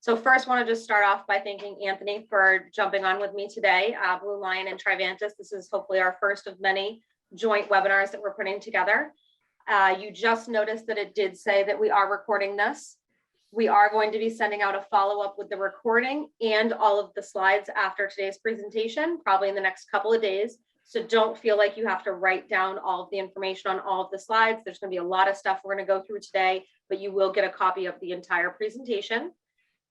So first, want to just start off by thanking Anthony for jumping on with me today. BlueLion and Trivantus, this is hopefully our first of many joint webinars that we're putting together. You just noticed that it did say that we are recording this. We are going to be sending out a follow-up with the recording and all of the slides after today's presentation, probably in the next couple of days. So don't feel like you have to write down all of the information on all of the slides. There's going to be a lot of stuff we're going to go through today, but you will get a copy of the entire presentation.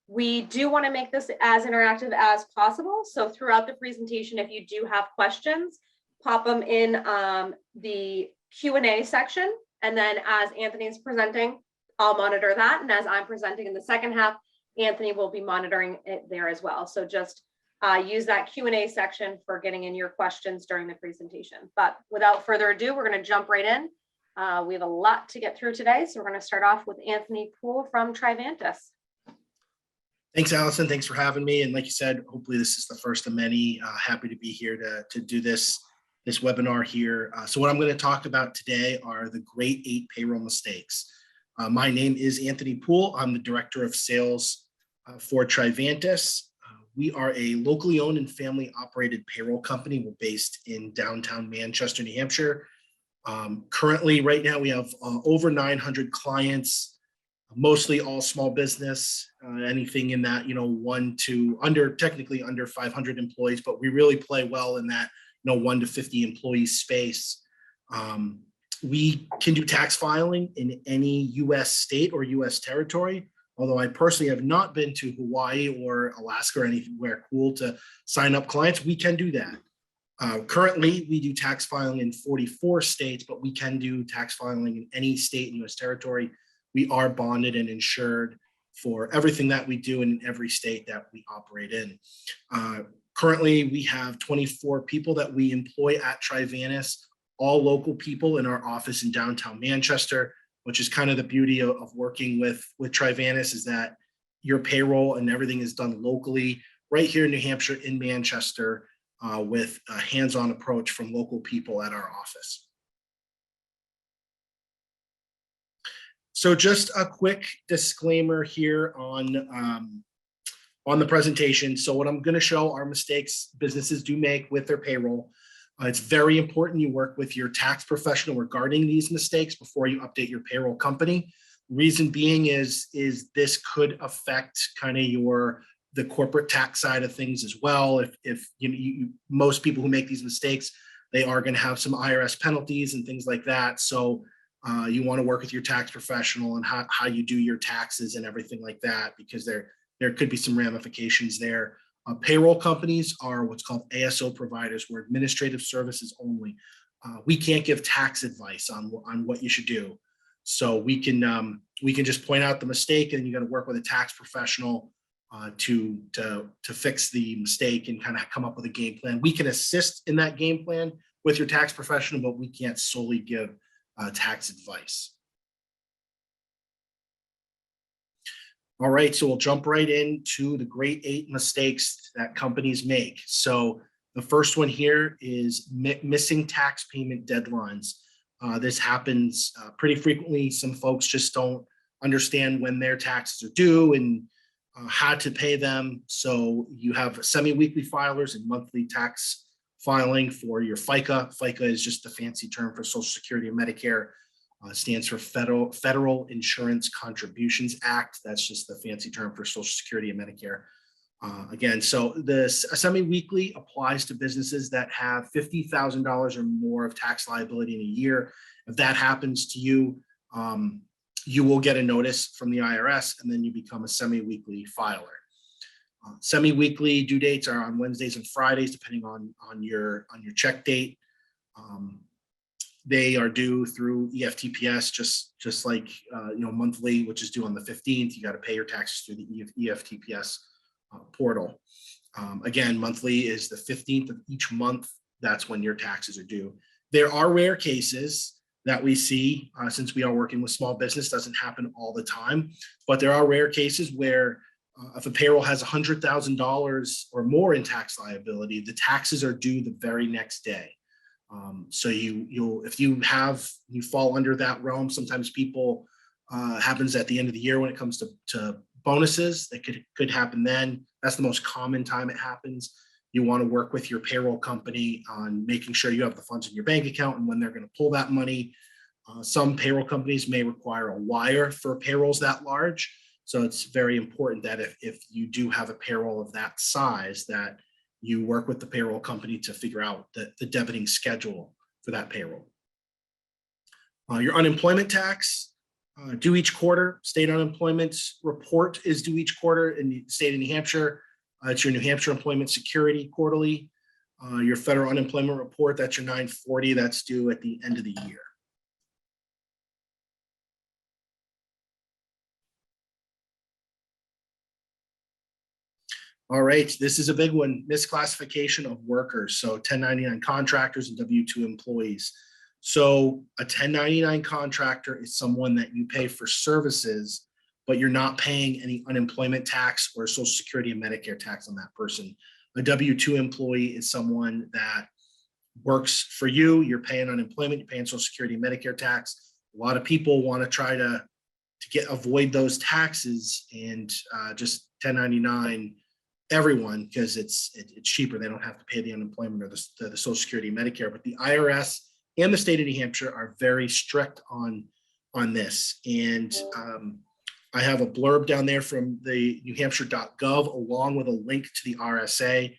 We do want to make this as interactive as possible. So throughout the presentation, if you do have questions, pop them in the Q&A section. And then as Anthony is presenting, I'll monitor that. And as I'm presenting in the second half, Anthony will be monitoring it there as well. So just use that Q&A section for getting in your questions during the presentation. But without further ado, we're going to jump right in. We have a lot to get through today. So we're going to start off with Anthony Poole from Trivantus. Thanks, Alison. Thanks for having me. And like you said, hopefully this is the first of many. Happy to be here to do this webinar here. So what I'm going to talk about today are the Great 8 payroll mistakes. My name is Anthony Poole. I'm the Director of Sales for Trivantus. We are a locally owned and family operated payroll company. We're based in downtown Manchester, New Hampshire. Currently, right now, we have over 900 clients, mostly all small business, anything in that, 1 to technically under 500 employees, but we really play well in that, 1 to 50 employee space. We can do tax filing in any US state or US territory, although I personally have not been to Hawaii or Alaska or anywhere cool to sign up clients. We can do that. Currently, we do tax filing in 44 states, but we can do tax filing in any state in US territory. We are bonded and insured for everything that we do in every state that we operate in. Currently, we have 24 people that we employ at Trivantus, all local people in our office in downtown Manchester, which is kind of the beauty of working with Trivantus, is that your payroll and everything is done locally right here in New Hampshire, in Manchester, with a hands-on approach from local people at our office. So just a quick disclaimer here on the presentation. So what I'm going to show are mistakes businesses do make with their payroll. It's very important you work with your tax professional regarding these mistakes before you update your payroll company. Reason being is this could affect kind of the corporate tax side of things as well. If most people who make these mistakes, they are going to have some IRS penalties and things like that. So you want to work with your tax professional and how you do your taxes and everything like that, because there could be some ramifications there. Payroll companies are what's called ASO providers. We're administrative services only. We can't give tax advice on what you should do. So we can just point out the mistake, and you got to work with a tax professional to fix the mistake and kind of come up with a game plan. We can assist in that game plan with your tax professional, but we can't solely give tax advice. All right, so we'll jump right into the Great 8 mistakes that companies make. So the first one here is missing tax payment deadlines. This happens pretty frequently. Some folks just don't understand when their taxes are due and how to pay them. So you have semi-weekly filers and monthly tax filing for your FICA. FICA is just a fancy term for Social Security and Medicare. Stands for Federal Insurance Contributions Act. That's just the fancy term for Social Security and Medicare. Again, so a semi-weekly applies to businesses that have $50,000 or more of tax liability in a year. If that happens to you, you will get a notice from the IRS, and then you become a semi-weekly filer. Semi-weekly due dates are on Wednesdays and Fridays, depending on your check date. They are due through EFTPS, just like monthly, which is due on the 15th. You got to pay your taxes through the EFTPS portal. Again, monthly is the 15th of each month. That's when your taxes are due. There are rare cases that we see, since we are working with small business, doesn't happen all the time, but there are rare cases where if a payroll has $100,000 or more in tax liability, the taxes are due the very next day. So if you fall under that realm, sometimes people happens at the end of the year when it comes to bonuses that could happen then. That's the most common time it happens. You want to work with your payroll company on making sure you have the funds in your bank account and when they're going to pull that money. Some payroll companies may require a wire for payrolls that large. So it's very important that if you do have a payroll of that size, that you work with the payroll company to figure out the debiting schedule for that payroll. Your unemployment tax due each quarter. State unemployment report is due each quarter in the state of New Hampshire. It's your New Hampshire Employment Security quarterly. Your federal unemployment report, that's your 940, that's due at the end of the year. All right, this is a big one, misclassification of workers. So 1099 contractors and W-2 employees. So a 1099 contractor is someone that you pay for services, but you're not paying any unemployment tax or Social Security and Medicare tax on that person. A W-2 employee is someone that works for you. You're paying unemployment, you're paying Social Security and Medicare tax. A lot of people want to try to avoid those taxes and just 1099 everyone because it's cheaper. They don't have to pay the unemployment or the Social Security and Medicare. But the IRS and the state of New Hampshire are very strict on this. And I have a blurb down there from the newhampshire.gov along with a link to the RSA.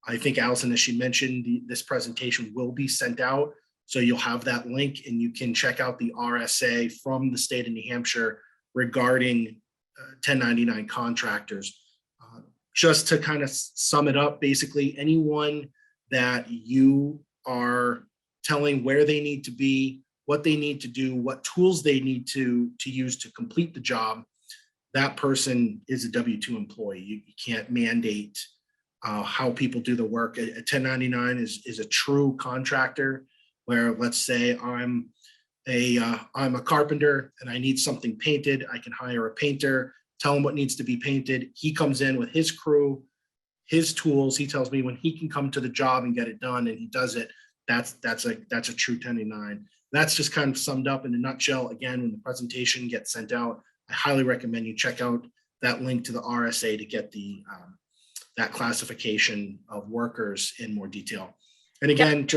I think Alison, as she mentioned, this presentation will be sent out. So you'll have that link and you can check out the RSA from the state of New Hampshire regarding 1099 contractors. Just to kind of sum it up, basically anyone that you are telling where they need to be, what they need to do, what tools they need to use to complete the job, that person is a W-2 employee. You can't mandate how people do the work. A 1099 is a true contractor where, let's say I'm a carpenter and I need something painted. I can hire a painter, tell him what needs to be painted. He comes in with his crew, his tools. He tells me when he can come to the job and get it done, and he does it. That's a true 1099. That's just kind of summed up in a nutshell. Again, when the presentation gets sent out, I highly recommend you check out that link to the RSA to get that classification of workers in more detail. And again,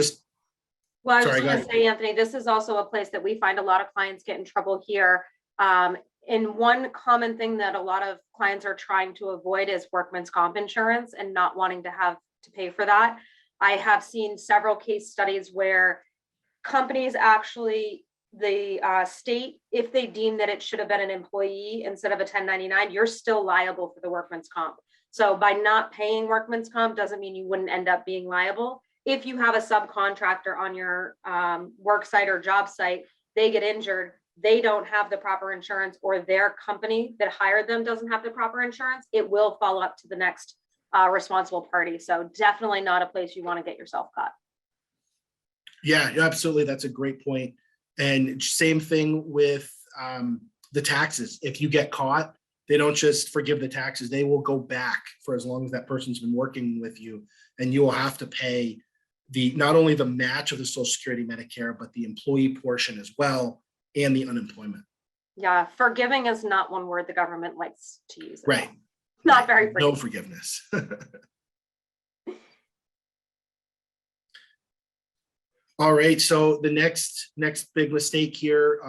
well, I was going to say, Anthony, this is also a place that we find a lot of clients get in trouble here. And one common thing that a lot of clients are trying to avoid is workman's comp insurance and not wanting to have to pay for that. I have seen several case studies where companies actually, the state, if they deem that it should have been an employee instead of a 1099, you're still liable for the workman's comp. So by not paying workman's comp doesn't mean you wouldn't end up being liable. If you have a subcontractor on your work site or job site, they get injured, they don't have the proper insurance, or their company that hired them doesn't have the proper insurance, it will fall up to the next responsible party. So definitely not a place you want to get yourself caught. Yeah, absolutely. That's a great point. And same thing with the taxes. If you get caught, they don't just forgive the taxes. They will go back for as long as that person's been working with you, and you will have to pay not only the match of the Social Security, Medicare, but the employee portion as well, and the unemployment. Yeah, forgiving is not one word the government likes to use. Right. Not very forgiving. No forgiveness. All right, so the next big mistake here,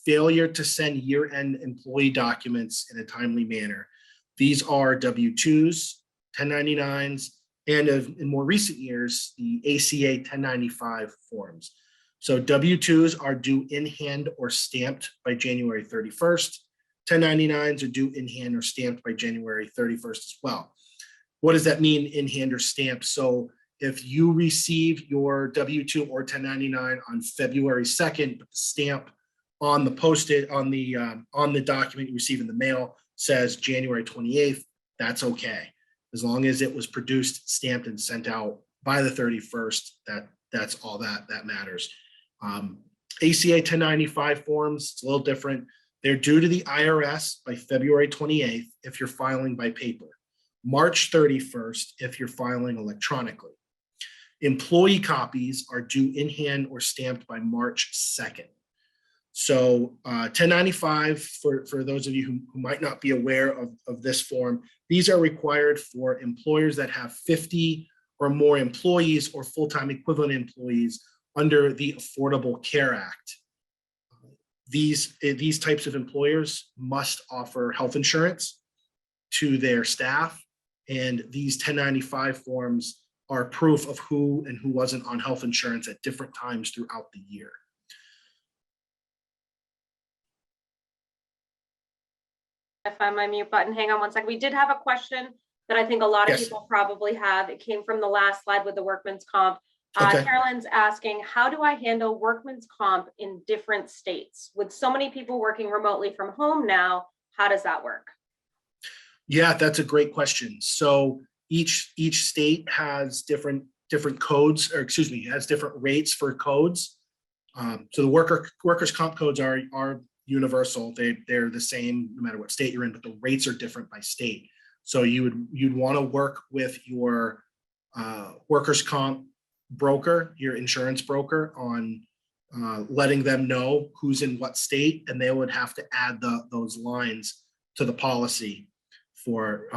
failure to send year-end employee documents in a timely manner. These are W-2s, 1099s, and in more recent years, the ACA 1095 forms. So W-2s are due in hand or stamped by January 31st. 1099s are due in hand or stamped by January 31st as well. What does that mean, in hand or stamped? So if you receive your W-2 or 1099 on February 2nd, but the stamp on the document you receive in the mail says January 28th, that's okay. As long as it was produced, stamped, and sent out by the 31st, that's all that matters. ACA 1095 forms, it's a little different. They're due to the IRS by February 28th if you're filing by paper, March 31st if you're filing electronically. Employee copies are due in hand or stamped by March 2nd. So 1095, for those of you who might not be aware of this form, these are required for employers that have 50 or more employees or full-time equivalent employees under the Affordable Care Act. These types of employers must offer health insurance to their staff, and these 1095 forms are proof of who and who wasn't on health insurance at different times throughout the year. I find my mute button. Hang on one second. We did have a question that I think a lot of Yes. people probably have. It came from the last slide with the workman's comp. Okay. Carolyn's asking, how do I handle workman's comp in different states? With so many people working remotely from home now, how does that work? Yeah, that's a great question. So each state has different codes, or excuse me, has different rates for codes. So the workers' comp codes are universal. They're the same no matter what state you're in, but the rates are different by state. So you'd want to work with your workers' comp broker, your insurance broker, on letting them know who's in what state, and they would have to add those lines to the policy for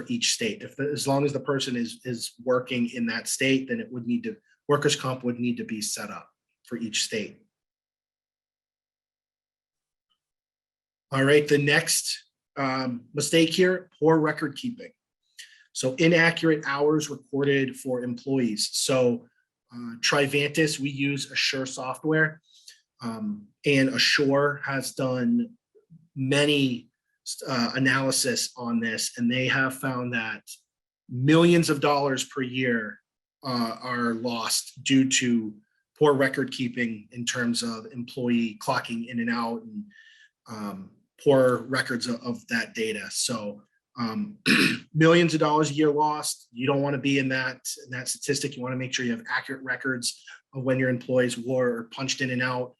each state. As long as the person is working in that state, then workers' comp would need to be set up for each state. All right, the next mistake here, poor record keeping. So inaccurate hours recorded for employees. So Trivantus, we use Assure software, and Assure has done many analysis on this, and they have found that millions of dollars per year are lost due to poor record keeping in terms of employee clocking in and out, and poor records of that data. So millions of dollars a year lost. You don't want to be in that statistic. You want to make sure you have accurate records of when your employees were punched in and out.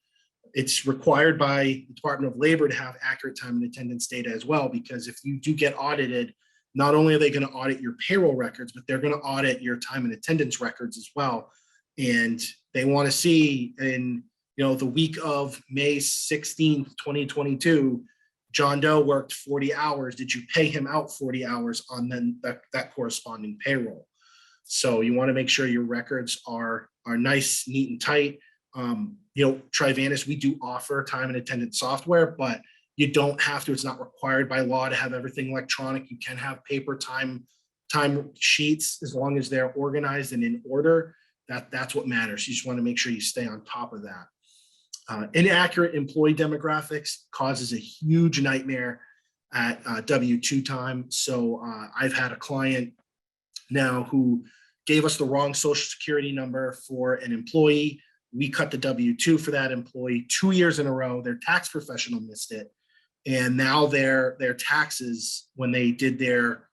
It's required by the Department of Labor to have accurate time and attendance data as well, because if you do get audited, not only are they going to audit your payroll records, but they're going to audit your time and attendance records as well. And they want to see in the week of May 16th, 2022, John Doe worked 40 hours. Did you pay him out 40 hours on then that corresponding payroll? So you want to make sure your records are nice, neat, and tight. Trivantus, we do offer time and attendance software, but you don't have to. It's not required by law to have everything electronic. You can have paper time sheets as long as they're organized and in order. That's what matters. You just want to make sure you stay on top of that. Inaccurate employee demographics causes a huge nightmare at W-2 time. So I've had a client now who gave us the wrong social security number for an employee. We cut the W-2 for that employee 2 years in a row. Their tax professional missed it. And now their taxes, when they did their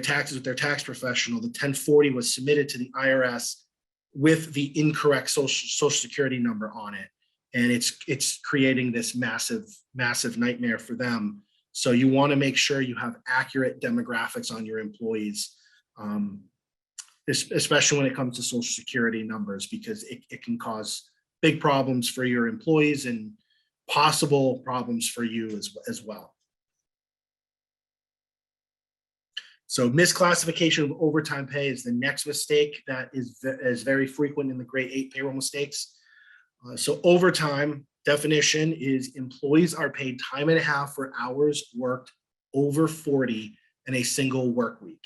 taxes with their tax professional, the 1040 was submitted to the IRS with the incorrect social security number on it. And it's creating this massive nightmare for them. So you want to make sure you have accurate demographics on your employees, especially when it comes to social security numbers, because it can cause big problems for your employees and possible problems for you as well. So misclassification of overtime pay is the next mistake that is very frequent in the grade 8 payroll mistakes. So overtime definition is employees are paid time and a half for hours worked over 40 in a single work week.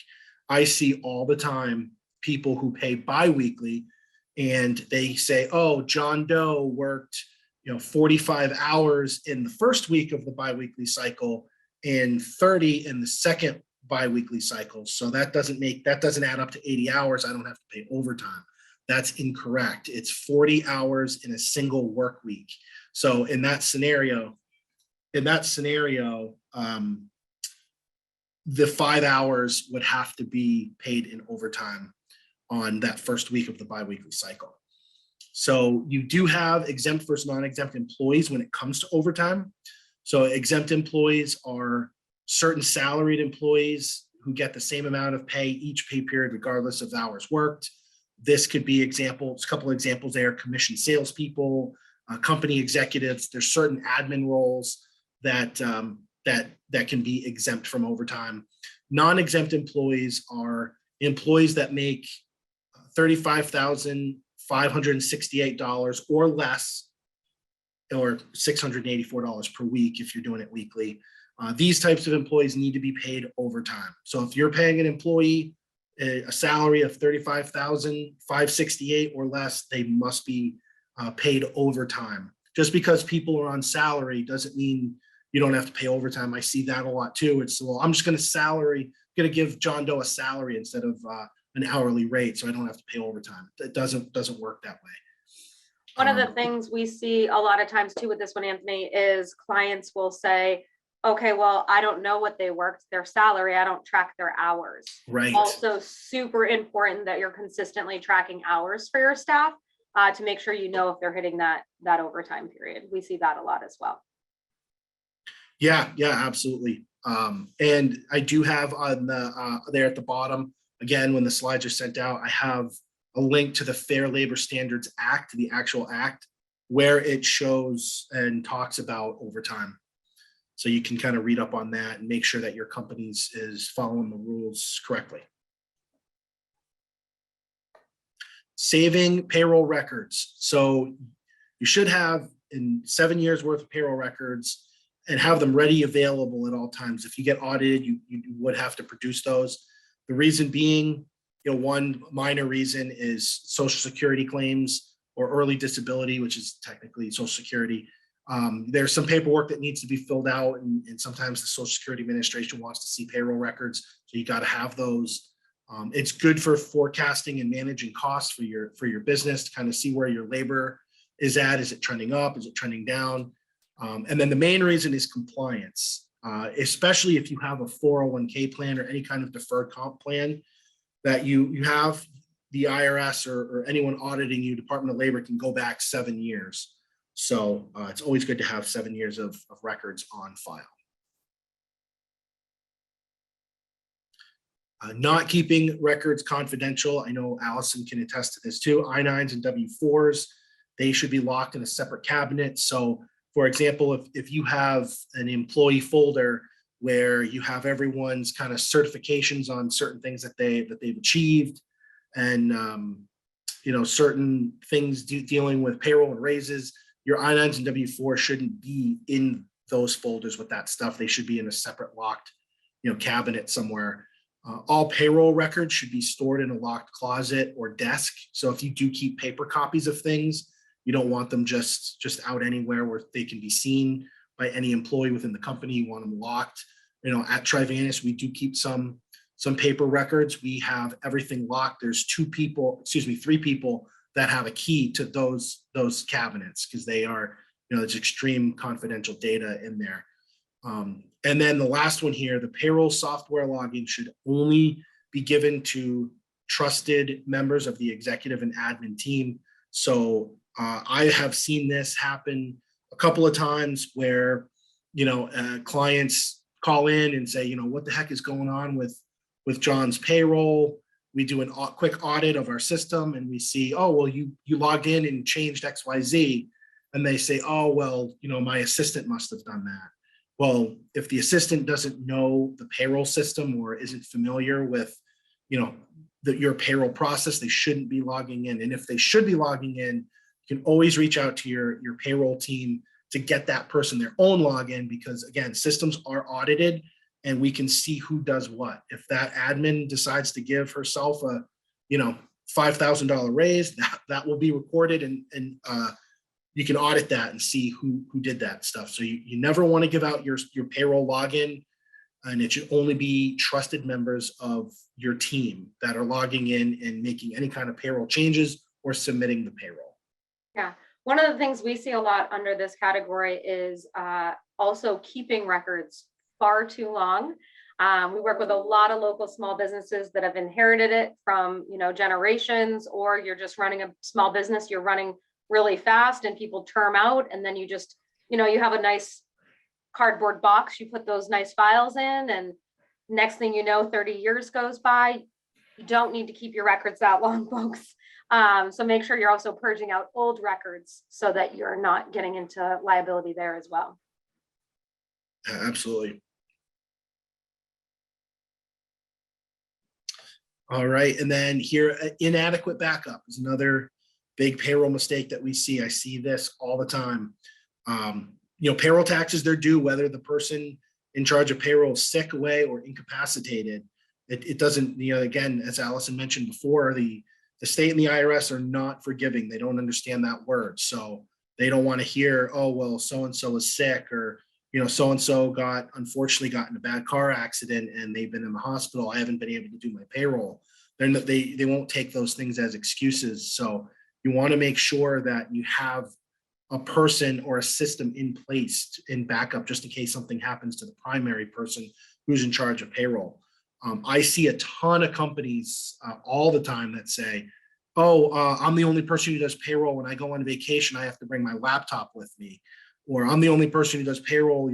I see all the time people who pay biweekly, and they say, oh, John Doe worked 45 hours in the first week of the biweekly cycle and 30 in the second biweekly cycle. So that doesn't add up to 80 hours. I don't have to pay overtime. That's incorrect. It's 40 hours in a single work week. So in that scenario, the 5 hours would have to be paid in overtime on that first week of the biweekly cycle. So you do have exempt versus non-exempt employees when it comes to overtime. So exempt employees are certain salaried employees who get the same amount of pay each pay period, regardless of hours worked. This could be a couple examples there: commission salespeople, company executives. There's certain admin roles that that can be exempt from overtime. Non-exempt employees are employees that make $35,568 or less, or $684 per week if you're doing it weekly. These types of employees need to be paid overtime. So if you're paying an employee a salary of $35,568 or less, they must be paid overtime. Just because people are on salary doesn't mean you don't have to pay overtime. I see that a lot too. It's, well, I'm just going to give John Doe a salary instead of an hourly rate, so I don't have to pay overtime. It doesn't work that way. One of the things we see a lot of times too with this one, Anthony, is clients will say, okay, well, I don't know what they worked, their salary, I don't track their hours. Right. Also super important that you're consistently tracking hours for your staff to make sure you know if they're hitting that overtime period. We see that a lot as well. Yeah, absolutely. And I do have on the there at the bottom, again, when the slides are sent out, I have a link to the Fair Labor Standards Act, the actual act, where it shows and talks about overtime. So you can kind of read up on that and make sure that your company is following the rules correctly. Saving payroll records. So you should have in 7 years worth of payroll records and have them ready, available at all times. If you get audited, you would have to produce those. The reason being, one minor reason is Social Security claims or early disability, which is technically Social Security. There's some paperwork that needs to be filled out, and sometimes the Social Security Administration wants to see payroll records, so you got to have those. It's good for forecasting and managing costs for your business to kind of see where your labor is at. Is it trending up? Is it trending down? And then the main reason is compliance, especially if you have a 401k plan or any kind of deferred comp plan that you have. The IRS or anyone auditing you, Department of Labor, can go back 7 years. So it's always good to have 7 years of records on file. Not keeping records confidential. I know Alison can attest to this too. I-9s and W-4s, they should be locked in a separate cabinet. So for example, if you have an employee folder where you have everyone's kind of certifications on certain things that they've achieved, and certain things dealing with payroll and raises, your I-9s and W-4 shouldn't be in those folders with that stuff. They should be in a separate locked cabinet somewhere. All payroll records should be stored in a locked closet or desk. So if you do keep paper copies of things, you don't want them just out anywhere where they can be seen by any employee within the company. You want them locked. At Trivantus, we do keep some paper records. We have everything locked. There's 3 people that have a key to those cabinets, because they are, there's extreme confidential data in there. And then the last one here, the payroll software login should only be given to trusted members of the executive and admin team. So I have seen this happen a couple of times where, clients call in and say, what the heck is going on with John's payroll? We do a quick audit of our system and we see, oh, well, you logged in and changed XYZ. And they say, oh, well, my assistant must have done that. Well, if the assistant doesn't know the payroll system or isn't familiar with, your payroll process, they shouldn't be logging in. And if they should be logging in, you can always reach out to your payroll team to get that person their own login, because again, systems are audited and we can see who does what. If that admin decides to give herself a, $5,000 raise, that will be recorded, and you can audit that and see who did that stuff. So you never want to give out your payroll login, and it should only be trusted members of your team that are logging in and making any kind of payroll changes or submitting the payroll. Yeah. One of the things we see a lot under this category is also keeping records far too long. We work with a lot of local small businesses that have inherited it from, generations, or you're just running a small business, you're running really fast and people term out, and then you just, you have a nice cardboard box, you put those nice files in, and next thing you know, 30 years goes by. You don't need to keep your records that long, folks. So make sure you're also purging out old records so that you're not getting into liability there as well. Absolutely. All right, and then here, inadequate backup is another big payroll mistake that we see. I see this all the time. Payroll taxes, they're due whether the person in charge of payroll is sick, away, or incapacitated. It doesn't, again, as Alison mentioned before, the state and the IRS are not forgiving. They don't understand that word. So they don't want to hear, oh, well, so-and-so is sick, or, so-and-so unfortunately got in a bad car accident and they've been in the hospital. I haven't been able to do my payroll. They won't take those things as excuses. So you want to make sure that you have a person or a system in place in backup, just in case something happens to the primary person who's in charge of payroll. I see a ton of companies all the time that say, oh, I'm the only person who does payroll. When I go on vacation, I have to bring my laptop with me. Or I'm the only person who does payroll.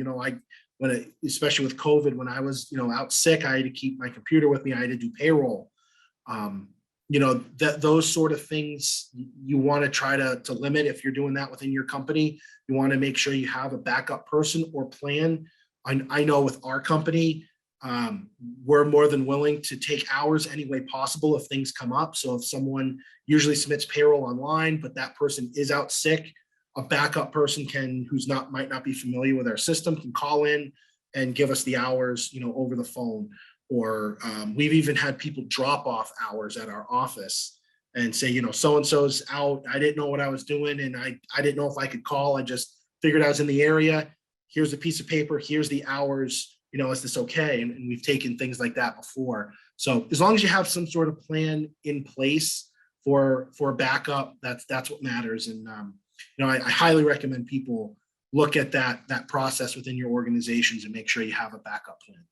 Especially with COVID, when I was, out sick, I had to keep my computer with me. I had to do payroll. Those sort of things you want to try to limit. If you're doing that within your company, you want to make sure you have a backup person or plan. I know with our company, we're more than willing to take hours any way possible if things come up. So if someone usually submits payroll online, but that person is out sick, a backup person might not be familiar with our system, can call in and give us the hours, over the phone. Or we've even had people drop off hours at our office and say, so-and-so's out. I didn't know what I was doing. And I didn't know if I could call. I just figured I was in the area. Here's a piece of paper. Here's the hours. Is this okay? And we've taken things like that before. So as long as you have some sort of plan in place for backup, that's what matters. And, I highly recommend people look at that process within your organizations and make sure you have a backup plan.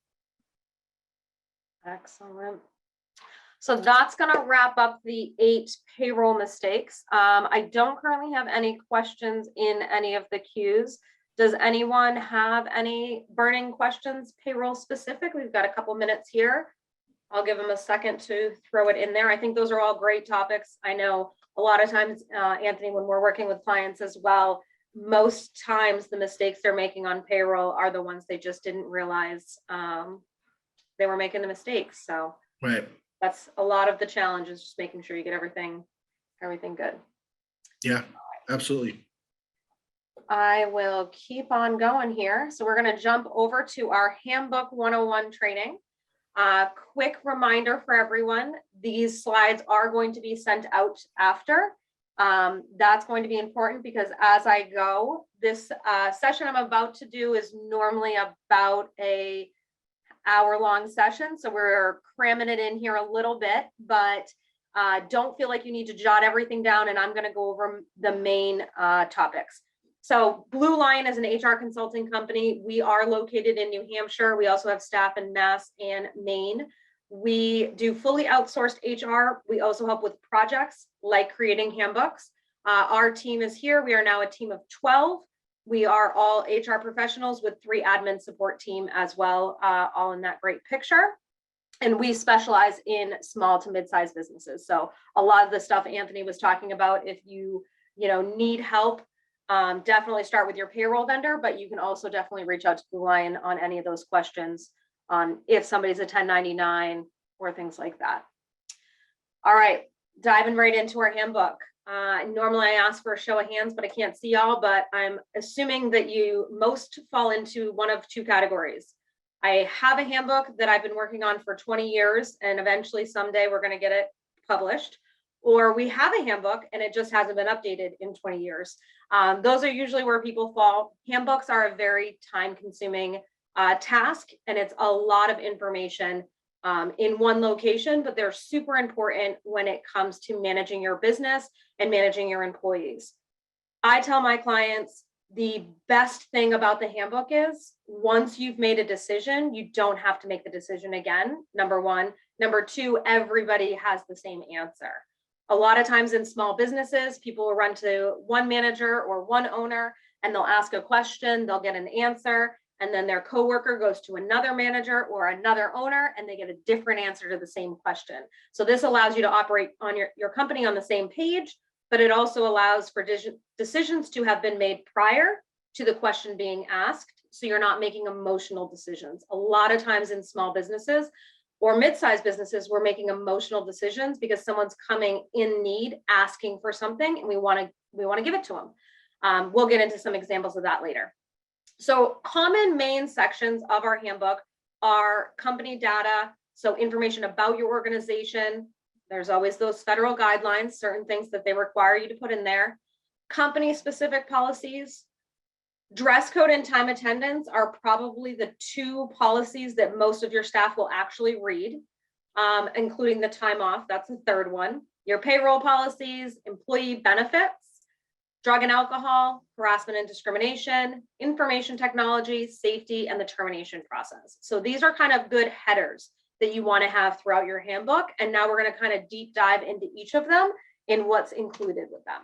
Excellent. So that's going to wrap up the 8 payroll mistakes. I don't currently have any questions in any of the queues. Does anyone have any burning questions, payroll specific? We've got a couple minutes here. I'll give them a second to throw it in there. I think those are all great topics. I know a lot of times, Anthony, when we're working with clients as well, most times the mistakes they're making on payroll are the ones they just didn't realize they were making the mistakes. So right. That's a lot of the challenge, is just making sure you get everything good. Yeah, absolutely. I will keep on going here. So we're going to jump over to our Handbook 101 training. Quick reminder for everyone, these slides are going to be sent out after. That's going to be important because as I go, this session I'm about to do is normally about a hour-long session. So we're cramming it in here a little bit, but don't feel like you need to jot everything down, and I'm going to go over the main topics. So BlueLion is an HR consulting company. We are located in New Hampshire. We also have staff in Mass and Maine. We do fully outsourced HR. We also help with projects like creating handbooks. Our team is here. We are now a team of 12. We are all HR professionals with 3 admin support team as well, all in that great picture. And we specialize in small to mid-sized businesses. So a lot of the stuff Anthony was talking about, if you need help, definitely start with your payroll vendor, but you can also definitely reach out to BlueLion on any of those questions on if somebody's a 1099 or things like that. All right, diving right into our handbook. Normally I ask for a show of hands, but I can't see y'all, but I'm assuming that you most fall into one of 2 categories. I have a handbook that I've been working on for 20 years, and eventually someday we're going to get it published. Or we have a handbook and it just hasn't been updated in 20 years. Those are usually where people fall. Handbooks are a very time-consuming task, and it's a lot of information in one location, but they're super important when it comes to managing your business and managing your employees. I tell my clients the best thing about the handbook is once you've made a decision, you don't have to make the decision again, number 1. Number 2, everybody has the same answer. A lot of times in small businesses, people will run to one manager or one owner and they'll ask a question, they'll get an answer, and then their coworker goes to another manager or another owner, and they get a different answer to the same question. So this allows you to operate on your company on the same page, but it also allows for decisions to have been made prior to the question being asked. So you're not making emotional decisions. A lot of times in small businesses or mid-sized businesses, we're making emotional decisions because someone's coming in need, asking for something, and we want to give it to them. We'll get into some examples of that later. So common main sections of our handbook are company data, so information about your organization. There's always those federal guidelines, certain things that they require you to put in there. Company specific policies. Dress code and time attendance are probably the two policies that most of your staff will actually read, including the time off. That's the third one. Your payroll policies, employee benefits, drug and alcohol, harassment and discrimination, information technology, safety, and the termination process. So these are kind of good headers that you want to have throughout your handbook. And now we're going to kind of deep dive into each of them and what's included with them.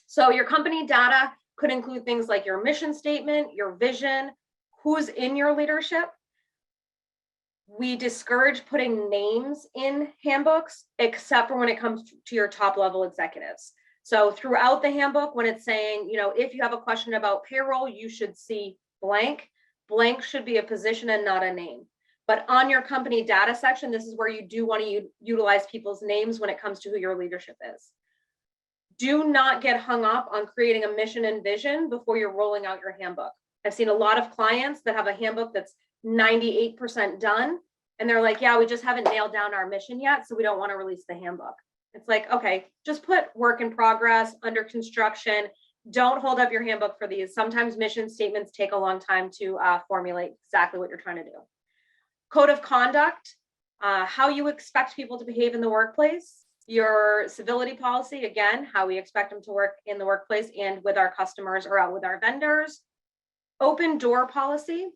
So your company data could include things like your mission statement, your vision, who's in your leadership. We discourage putting names in handbooks, except for when it comes to your top level executives. So throughout the handbook, when it's saying, if you have a question about payroll, you should see blank. Blank should be a position and not a name. But on your company data section, this is where you do want to utilize people's names when it comes to who your leadership is. Do not get hung up on creating a mission and vision before you're rolling out your handbook. I've seen a lot of clients that have a handbook that's 98% done, and they're like, yeah, we just haven't nailed down our mission yet, so we don't want to release the handbook. It's like, okay, just put work in progress, under construction. Don't hold up your handbook for these. Sometimes mission statements take a long time to formulate exactly what you're trying to do. Code of conduct, how you expect people to behave in the workplace. Your civility policy, again, how we expect them to work in the workplace and with our customers or out with our vendors. Open door policy.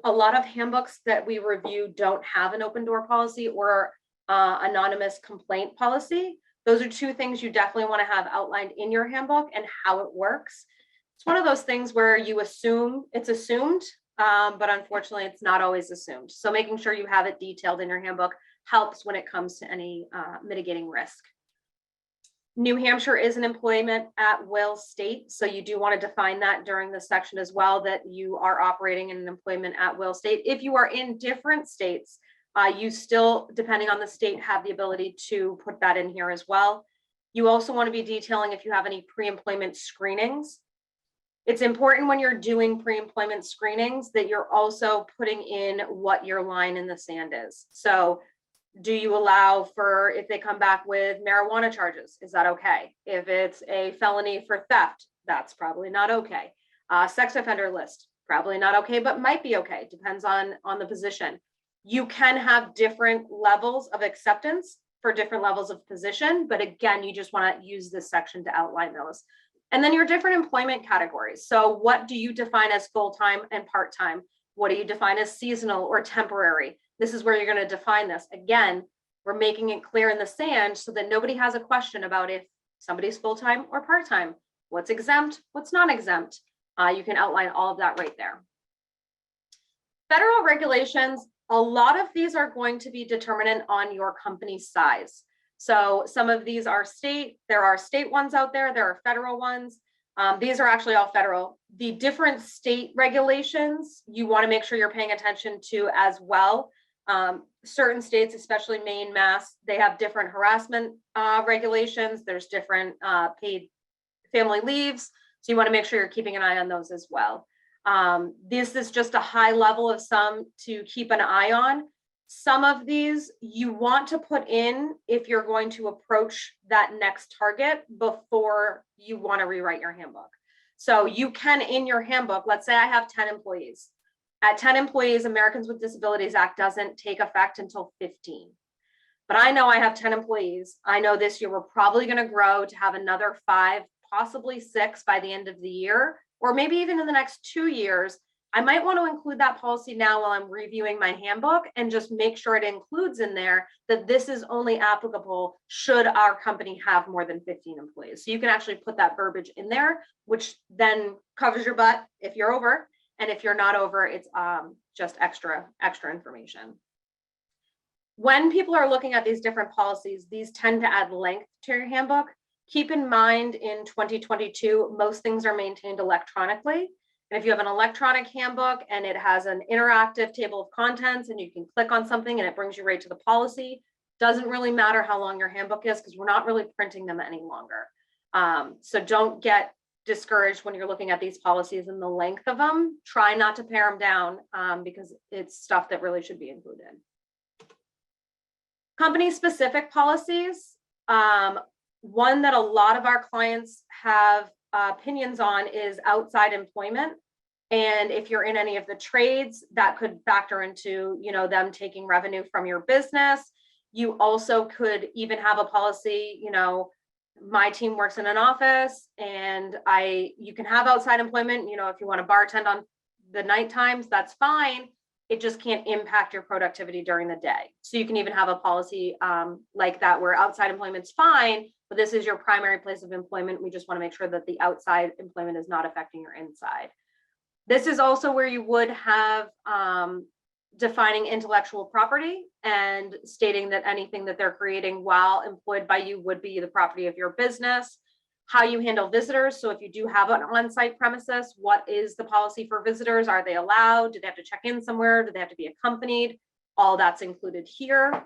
A lot of handbooks that we review don't have an open door policy or anonymous complaint policy. Those are two things you definitely want to have outlined in your handbook and how it works. It's one of those things where you assume it's assumed, but unfortunately it's not always assumed. So making sure you have it detailed in your handbook helps when it comes to any mitigating risk. New Hampshire is an employment at will state, so you do want to define that during the section as well, that you are operating in an employment at will state. If you are in different states, you still, depending on the state, have the ability to put that in here as well. You also want to be detailing if you have any pre-employment screenings. It's important when you're doing pre-employment screenings that you're also putting in what your line in the sand is. So do you allow for, if they come back with marijuana charges, is that okay? If it's a felony for theft, that's probably not okay. Sex offender list, probably not okay, but might be okay, depends on the position. You can have different levels of acceptance for different levels of position, but again, you just want to use this section to outline those. And then your different employment categories. So what do you define as full-time and part-time? What do you define as seasonal or temporary? This is where you're going to define this. Again, we're making it clear in the sand so that nobody has a question about if somebody's full-time or part-time, what's exempt, what's not exempt. You can outline all of that right there. Federal regulations, a lot of these are going to be determinant on your company's size. So some of these are state, there are state ones out there, there are federal ones. These are actually all federal. The different state regulations, you want to make sure you're paying attention to as well. Certain states, especially Maine, Mass, they have different harassment regulations. There's different paid family leaves. So you want to make sure you're keeping an eye on those as well. This is just a high level of some to keep an eye on. Some of these you want to put in if you're going to approach that next target before you want to rewrite your handbook. So you can, in your handbook, let's say I have 10 employees. At 10 employees, Americans with Disabilities Act doesn't take effect until 15. But I know I have 10 employees. I know this year we're probably going to grow to have another 5, possibly 6 by the end of the year, or maybe even in the next 2 years. I might want to include that policy now while I'm reviewing my handbook and just make sure it includes in there that this is only applicable should our company have more than 15 employees. So you can actually put that verbiage in there, which then covers your butt if you're over, And if you're not over, it's just extra information. When people are looking at these different policies, these tend to add length to your handbook. Keep in mind in 2022, most things are maintained electronically. And if you have an electronic handbook and it has an interactive table of contents and you can click on something and it brings you right to the policy, doesn't really matter how long your handbook is because we're not really printing them any longer. So don't get discouraged when you're looking at these policies and the length of them. Try not to pare them down because it's stuff that really should be included. Company specific policies. One that a lot of our clients have opinions on is outside employment. And if you're in any of the trades, that could factor into, them taking revenue from your business. You also could even have a policy, my team works in an office and you can have outside employment, if you want to bartend on the night times, that's fine. It just can't impact your productivity during the day. So you can even have a policy like that where outside employment's fine, but this is your primary place of employment. We just want to make sure that the outside employment is not affecting your inside. This is also where you would have defining intellectual property and stating that anything that they're creating while employed by you would be the property of your business. How you handle visitors. So if you do have an on-site premises, what is the policy for visitors? Are they allowed? Do they have to check in somewhere? Do they have to be accompanied? All that's included here.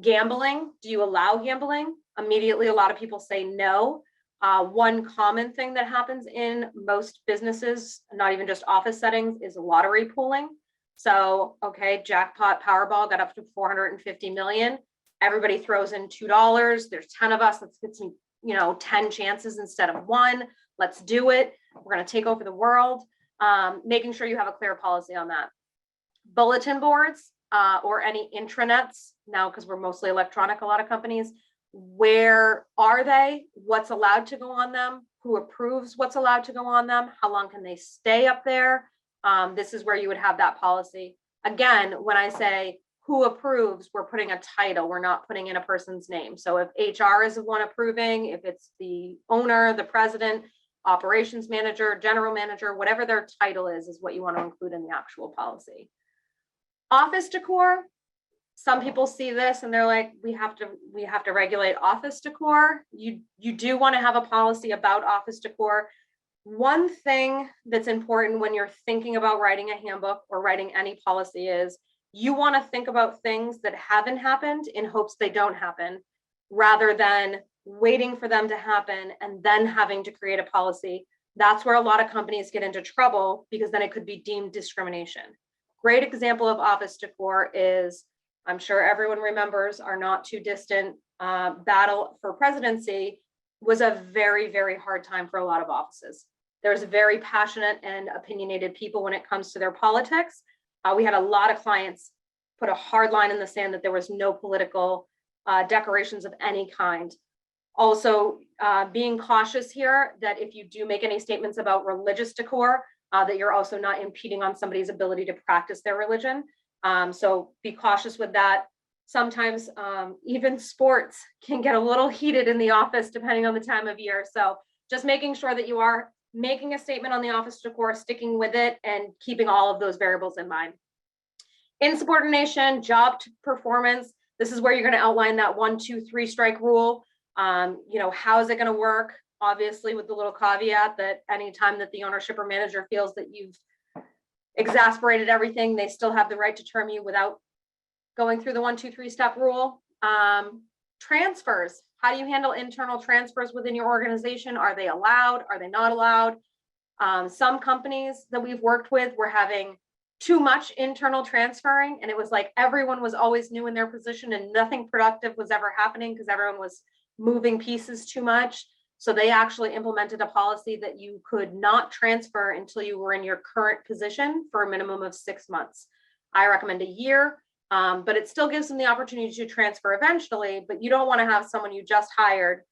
Gambling. Do you allow gambling? Immediately, a lot of people say no. One common thing that happens in most businesses, not even just office settings, is lottery pooling. So, okay, jackpot Powerball got up to 450 million. Everybody throws in $2. There's 10 of us. Let's get some, 10 chances instead of one. Let's do it. We're going to take over the world. Making sure you have a clear policy on that. Bulletin boards or any intranets now, because we're mostly electronic, a lot of companies. Where are they? What's allowed to go on them? Who approves what's allowed to go on them? How long can they stay up there? This is where you would have that policy. Again, when I say who approves, we're putting a title. We're not putting in a person's name. So if HR is the one approving, if it's the owner, the president, operations manager, general manager, whatever their title is what you want to include in the actual policy. Office decor. Some people see this and they're like, we have to regulate office decor. You do want to have a policy about office decor. One thing that's important when you're thinking about writing a handbook or writing any policy is you want to think about things that haven't happened in hopes they don't happen, rather than waiting for them to happen and then having to create a policy. That's where a lot of companies get into trouble because then it could be deemed discrimination. Great example of office decor is, I'm sure everyone remembers, our not too distant battle for presidency was a very, very hard time for a lot of offices. There's very passionate and opinionated people when it comes to their politics. We had a lot of clients put a hard line in the sand that there was no political decorations of any kind. Also, being cautious here that if you do make any statements about religious decor, that you're also not impeding on somebody's ability to practice their religion. So be cautious with that. Sometimes even sports can get a little heated in the office depending on the time of year. So just making sure that you are making a statement on the office decor, sticking with it, and keeping all of those variables in mind. Insubordination, job performance. This is where you're going to outline that 1, 2, 3 strike rule. How is it going to work? Obviously, with the little caveat that anytime that the ownership or manager feels that you've exasperated everything, they still have the right to term you without going through the 1, 2, 3 step rule. Transfers. How do you handle internal transfers within your organization? Are they allowed? Are they not allowed? Some companies that we've worked with were having too much internal transferring, and it was like everyone was always new in their position and nothing productive was ever happening because everyone was moving pieces too much. So they actually implemented a policy that you could not transfer until you were in your current position for a minimum of 6 months. I recommend a year. But it still gives them the opportunity to transfer eventually, but you don't want to have someone you just hired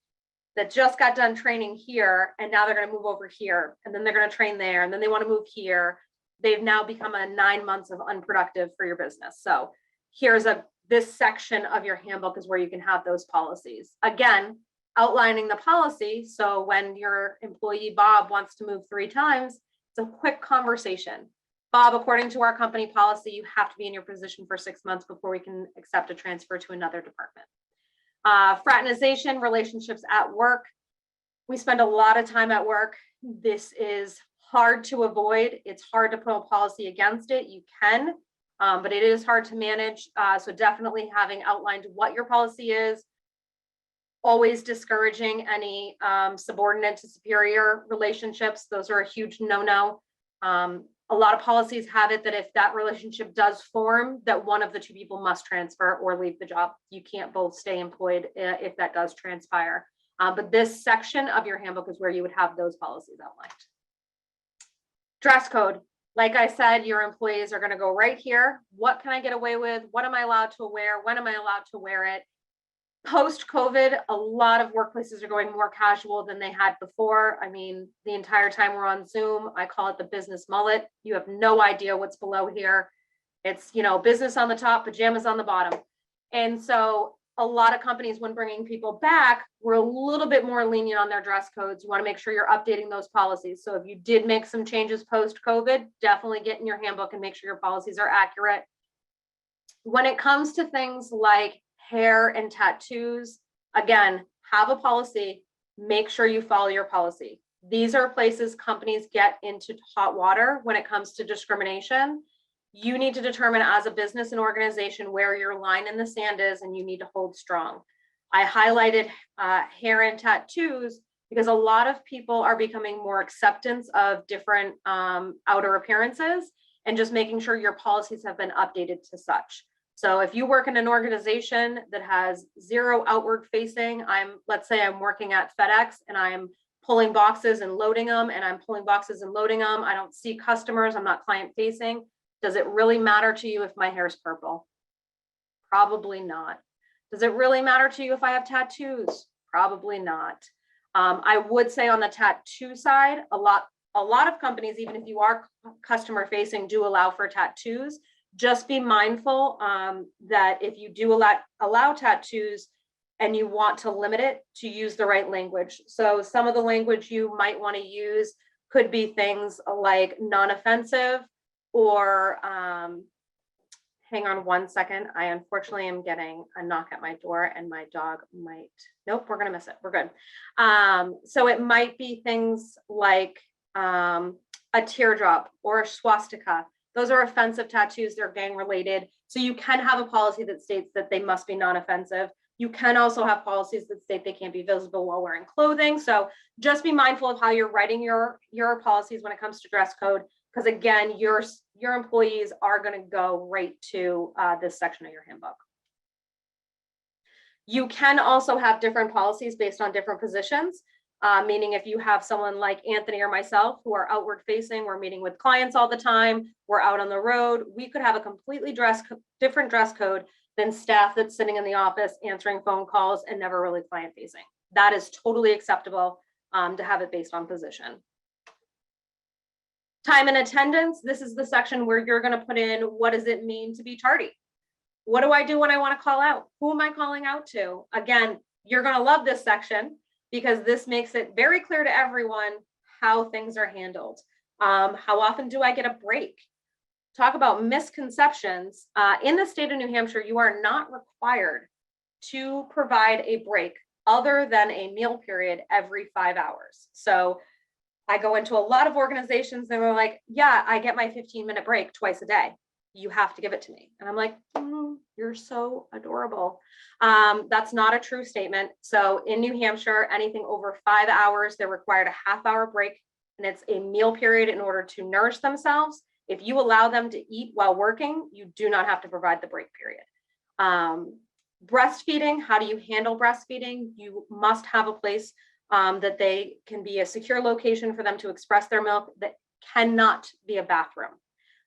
that just got done training here and now they're going to move over here and then they're going to train there and then they want to move here. They've now become a 9 months of unproductive for your business. So here's this section of your handbook is where you can have those policies. Again, outlining the policy. So when your employee Bob wants to move 3 times, it's a quick conversation. Bob, according to our company policy, you have to be in your position for 6 months before we can accept a transfer to another department. Fraternization, relationships at work. We spend a lot of time at work. This is hard to avoid. It's hard to put a policy against it. You can, but it is hard to manage. So definitely having outlined what your policy is, always discouraging any subordinate to superior relationships. Those are a huge no-no. A lot of policies have it that if that relationship does form, that one of the two people must transfer or leave the job. You can't both stay employed if that does transpire. But this section of your handbook is where you would have those policies outlined. Dress code. Like I said, your employees are going to go right here. What can I get away with? What am I allowed to wear? When am I allowed to wear it? Post-COVID, a lot of workplaces are going more casual than they had before. I mean, the entire time we're on Zoom, I call it the business mullet. You have no idea what's below here. It's, you know, business on the top, pajamas on the bottom. And so a lot of companies, when bringing people back, were a little bit more lenient on their dress codes. You want to make sure you're updating those policies. So if you did make some changes post-COVID, definitely get in your handbook and make sure your policies are accurate. When it comes to things like hair and tattoos, again, have a policy, make sure you follow your policy. These are places companies get into hot water when it comes to discrimination. You need to determine as a business and organization where your line in the sand is, and you need to hold strong. I highlighted hair and tattoos because a lot of people are becoming more acceptance of different outer appearances, and just making sure your policies have been updated to such. So if you work in an organization that has zero outward facing, let's say I'm working at FedEx and I'm pulling boxes and loading them, and I'm pulling boxes and loading them. I don't see customers. I'm not client facing. Does it really matter to you if my hair is purple? Probably not. Does it really matter to you if I have tattoos? Probably not. I would say on the tattoo side, a lot of companies, even if you are customer facing, do allow for tattoos. Just be mindful that if you do allow tattoos and you want to limit it, to use the right language. So some of the language you might want to use could be things like non-offensive, or hang on one second. I unfortunately am getting a knock at my door and my dog might, nope, we're going to miss it. We're good. So it might be things like a teardrop or a swastika. Those are offensive tattoos. They're gang related. So you can have a policy that states that they must be non-offensive. You can also have policies that state they can't be visible while wearing clothing. So just be mindful of how you're writing your policies when it comes to dress code, because again, your employees are going to go right to this section of your handbook. You can also have different policies based on different positions. Meaning if you have someone like Anthony or myself who are outward facing, we're meeting with clients all the time, we're out on the road, we could have a completely different dress code than staff that's sitting in the office answering phone calls and never really client facing. That is totally acceptable to have it based on position. Time and attendance. This is the section where you're going to put in, what does it mean to be tardy? What do I do when I want to call out? Who am I calling out to? Again, you're going to love this section, because this makes it very clear to everyone how things are handled. How often do I get a break? Talk about misconceptions. In the state of New Hampshire, you are not required to provide a break other than a meal period every 5 hours. So I go into a lot of organizations and they're like, yeah, I get my 15-minute break twice a day. You have to give it to me. And I'm like, you're so adorable. That's not a true statement. So in New Hampshire, anything over 5 hours, they're required a half-hour break, and it's a meal period in order to nourish themselves. If you allow them to eat while working, you do not have to provide the break period. Breastfeeding, how do you handle breastfeeding? You must have a place that they can be a secure location for them to express their milk that cannot be a bathroom.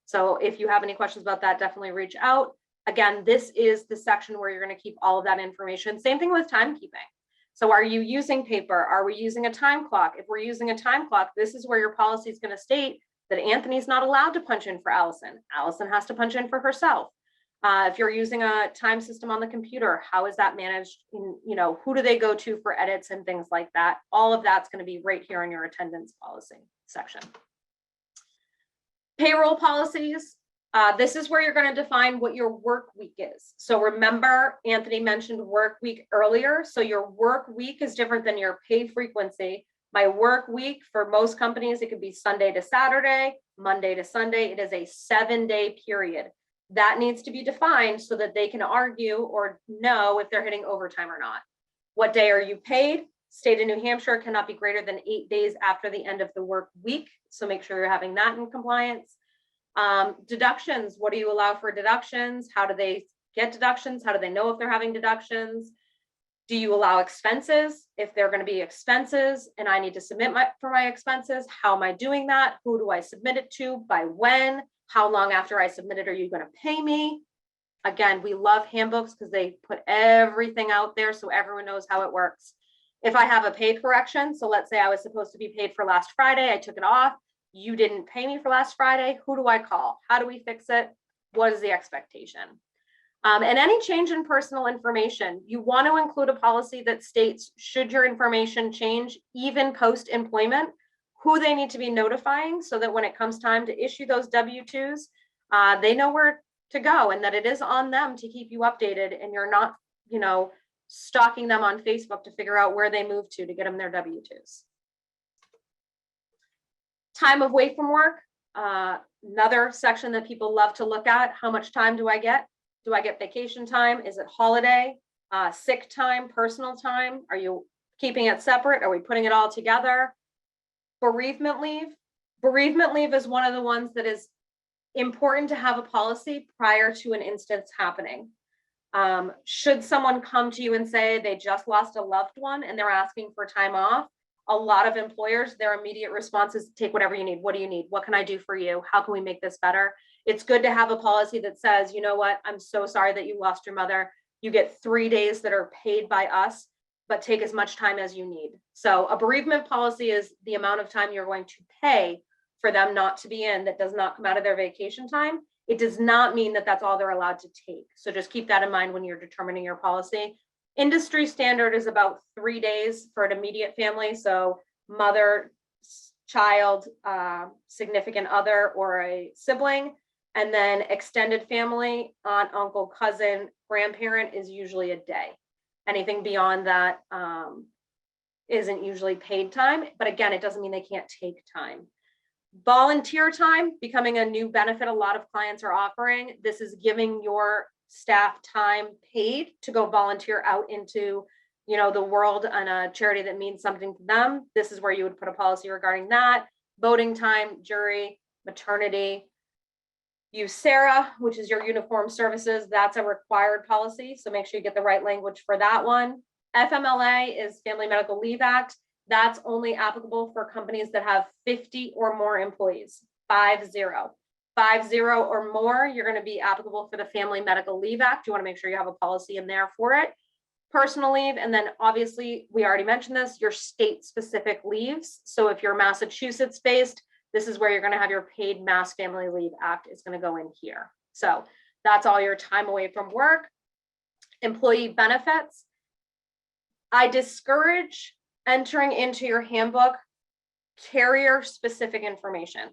So if you have any questions about that, definitely reach out. Again, this is the section where you're going to keep all of that information. Same thing with timekeeping. So are you using paper? Are we using a time clock? If we're using a time clock, this is where your policy is going to state that Anthony's not allowed to punch in for Alison. Alison has to punch in for herself. If you're using a time system on the computer, how is that managed? Who do they go to for edits and things like that? All of that's going to be right here in your attendance policy section. Payroll policies. This is where you're going to define what your work week is. So remember, Anthony mentioned work week earlier. So your work week is different than your pay frequency. My work week for most companies, it could be Sunday to Saturday, Monday to Sunday. It is a 7-day period. That needs to be defined so that they can argue or know if they're hitting overtime or not. What day are you paid? State of New Hampshire cannot be greater than 8 days after the end of the work week. So make sure you're having that in compliance. Deductions, what do you allow for deductions? How do they get deductions? How do they know if they're having deductions? Do you allow expenses? If they're going to be expenses and I need to submit for my expenses, how am I doing that? Who do I submit it to? By when? How long after I submit it are you going to pay me? Again, we love handbooks because they put everything out there so everyone knows how it works. If I have a pay correction, so let's say I was supposed to be paid for last Friday, I took it off. You didn't pay me for last Friday. Who do I call? How do we fix it? What is the expectation? And any change in personal information, you want to include a policy that states, should your information change, even post-employment, who they need to be notifying so that when it comes time to issue those W-2s, they know where to go and that it is on them to keep you updated and you're not, stalking them on Facebook to figure out where they moved to get them their W-2s. Time away from work, another section that people love to look at. How much time do I get? Do I get vacation time? Is it holiday, sick time, personal time? Are you keeping it separate? Are we putting it all together? Bereavement leave. Bereavement leave is one of the ones that is important to have a policy prior to an instance happening. Should someone come to you and say they just lost a loved one and they're asking for time off, a lot of employers, their immediate response is take whatever you need. What do you need? What can I do for you? How can we make this better? It's good to have a policy that says, you know what, I'm so sorry that you lost your mother. You get 3 days that are paid by us, but take as much time as you need. So a bereavement policy is the amount of time you're going to pay for them not to be in that does not come out of their vacation time. It does not mean that that's all they're allowed to take. So just keep that in mind when you're determining your policy. Industry standard is about 3 days for an immediate family. So mother, child, significant other, or a sibling. And then extended family, aunt, uncle, cousin, grandparent is usually a day. Anything beyond that isn't usually paid time. But again, it doesn't mean they can't take time. Volunteer time, becoming a new benefit a lot of clients are offering. This is giving your staff time paid to go volunteer out into, the world and a charity that means something to them. This is where you would put a policy regarding that. Voting time, jury, maternity. USERA, which is your uniform services, that's a required policy. So make sure you get the right language for that one. FMLA is Family Medical Leave Act. That's only applicable for companies that have 50 or more employees, 50. 50 or more, you're going to be applicable for the Family Medical Leave Act. You want to make sure you have a policy in there for it. Personal leave, and then obviously, we already mentioned this, your state-specific leaves. So if you're Massachusetts-based, this is where you're going to have your paid Mass Family Leave Act is going to go in here. So that's all your time away from work. Employee benefits. I discourage entering into your handbook carrier-specific information.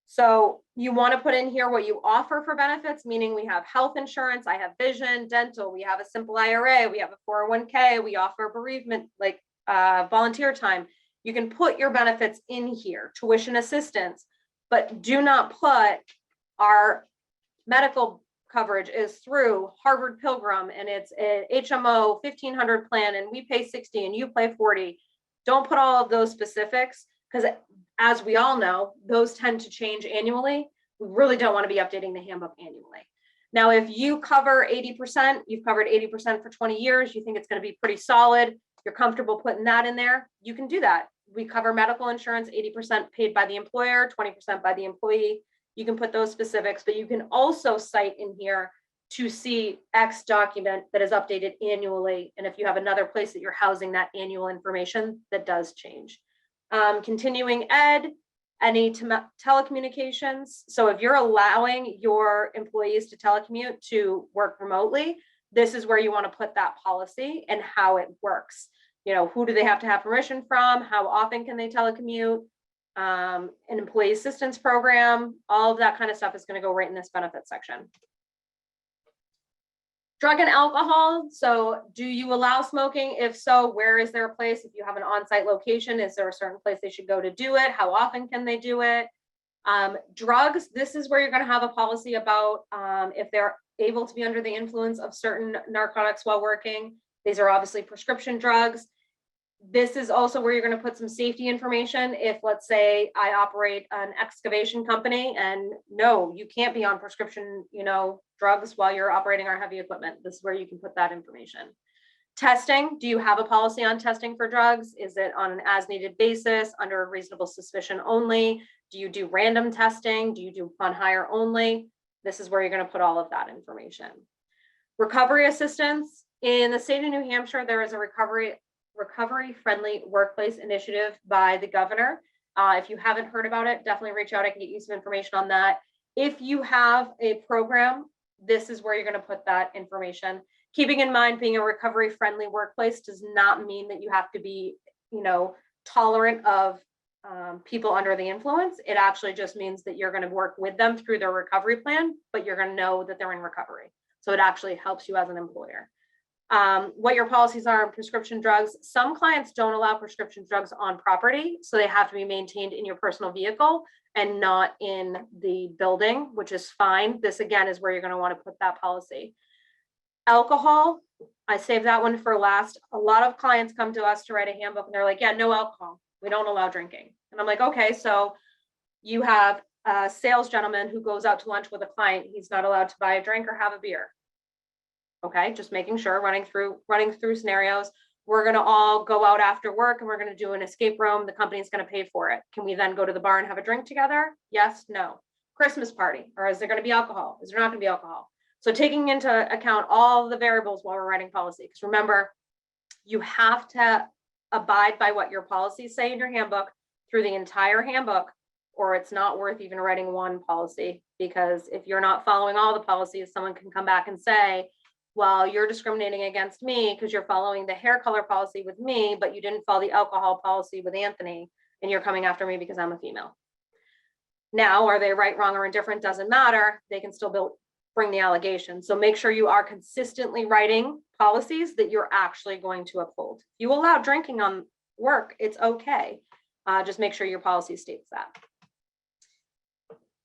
So you want to put in here what you offer for benefits, meaning we have health insurance, I have vision, dental, we have a simple IRA, we have a 401k, we offer bereavement, like volunteer time. You can put your benefits in here, tuition assistance, but do not put our medical coverage is through Harvard Pilgrim and it's an HMO 1500 plan and we pay 60 and you pay 40. Don't put all of those specifics because as we all know, those tend to change annually. We really don't want to be updating the handbook annually. Now, if you cover 80%, you've covered 80% for 20 years, you think it's going to be pretty solid, you're comfortable putting that in there, you can do that. We cover medical insurance, 80% paid by the employer, 20% by the employee. You can put those specifics, but you can also cite in here to see X document that is updated annually. And if you have another place that you're housing that annual information, that does change. Continuing ed, any telecommunications. So if you're allowing your employees to telecommute to work remotely, this is where you want to put that policy and how it works. Who do they have to have permission from? How often can they telecommute? an employee assistance program, all of that kind of stuff is going to go right in this benefits section. Drug and alcohol. So do you allow smoking? If so, where is there a place? If you have an on-site location, is there a certain place they should go to do it? How often can they do it? Drugs, this is where you're going to have a policy about if they're able to be under the influence of certain narcotics while working. These are obviously prescription drugs. This is also where you're going to put some safety information. If, let's say, I operate an excavation company and no, you can't be on prescription, drugs while you're operating our heavy equipment. This is where you can put that information. Testing. Do you have a policy on testing for drugs? Is it on an as-needed basis, under a reasonable suspicion only? Do you do random testing? Do you do on hire only? This is where you're going to put all of that information. Recovery assistance. In the state of New Hampshire, there is a recovery-friendly workplace initiative by the governor. If you haven't heard about it, definitely reach out. I can get you some information on that. If you have a program, this is where you're going to put that information. Keeping in mind, being a recovery-friendly workplace does not mean that you have to be, tolerant of people under the influence. It actually just means that you're going to work with them through their recovery plan, but you're going to know that they're in recovery. So it actually helps you as an employer. What your policies are on prescription drugs. Some clients don't allow prescription drugs on property, so they have to be maintained in your personal vehicle and not in the building, which is fine. This again is where you're going to want to put that policy. Alcohol, I saved that one for last. A lot of clients come to us to write a handbook and they're like, yeah, no alcohol. We don't allow drinking. And I'm like, okay, so you have a sales gentleman who goes out to lunch with a client. He's not allowed to buy a drink or have a beer. Okay, just making sure, running through scenarios. We're going to all go out after work and we're going to do an escape room. The company's going to pay for it. Can we then go to the bar and have a drink together? Yes, no. Christmas party, or is there going to be alcohol? Is there not going to be alcohol? So taking into account all the variables while we're writing policy, because remember, you have to abide by what your policies say in your handbook through the entire handbook, or it's not worth even writing one policy, because if you're not following all the policies, someone can come back and say, well, you're discriminating against me because you're following the hair color policy with me, but you didn't follow the alcohol policy with Anthony, and you're coming after me because I'm a female. Now, are they right, wrong, or indifferent? Doesn't matter. They can still bring the allegation. So make sure you are consistently writing policies that you're actually going to uphold. You allow drinking on work, it's okay. Just make sure your policy states that.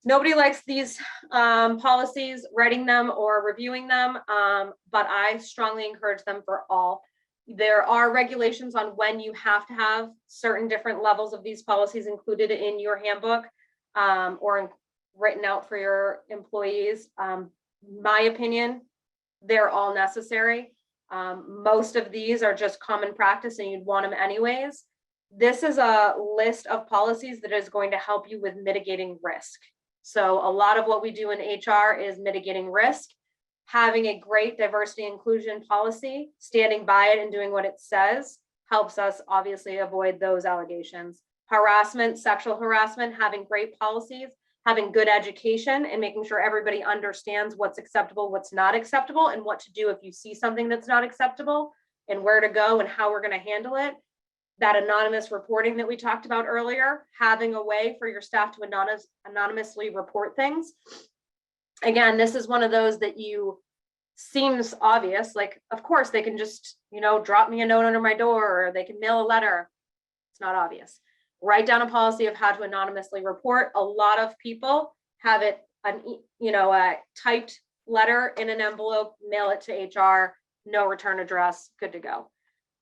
Nobody likes these policies, writing them or reviewing them, but I strongly encourage them for all. There are regulations on when you have to have certain different levels of these policies included in your handbook or written out for your employees. My opinion, they're all necessary. Most of these are just common practice and you'd want them anyways. This is a list of policies that is going to help you with mitigating risk. So a lot of what we do in HR is mitigating risk. Having a great diversity inclusion policy, standing by it and doing what it says helps us obviously avoid those allegations. Harassment, sexual harassment, having great policies, having good education and making sure everybody understands what's acceptable, what's not acceptable, and what to do if you see something that's not acceptable and where to go and how we're going to handle it. That anonymous reporting that we talked about earlier, having a way for your staff to anonymously report things. Again, this is one of those that seems obvious. Like, of course, they can just, drop me a note under my door or they can mail a letter. It's not obvious. Write down a policy of how to anonymously report. A lot of people have it, a typed letter in an envelope, mail it to HR, no return address, good to go.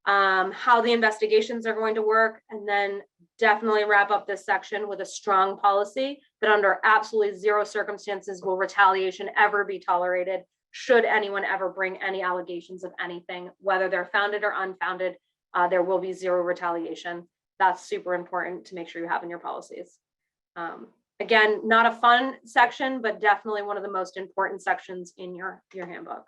How the investigations are going to work, and then definitely wrap up this section with a strong policy that under absolutely zero circumstances will retaliation ever be tolerated should anyone ever bring any allegations of anything, whether they're founded or unfounded. There will be zero retaliation. That's super important to make sure you have in your policies. Again, not a fun section, but definitely one of the most important sections in your handbook.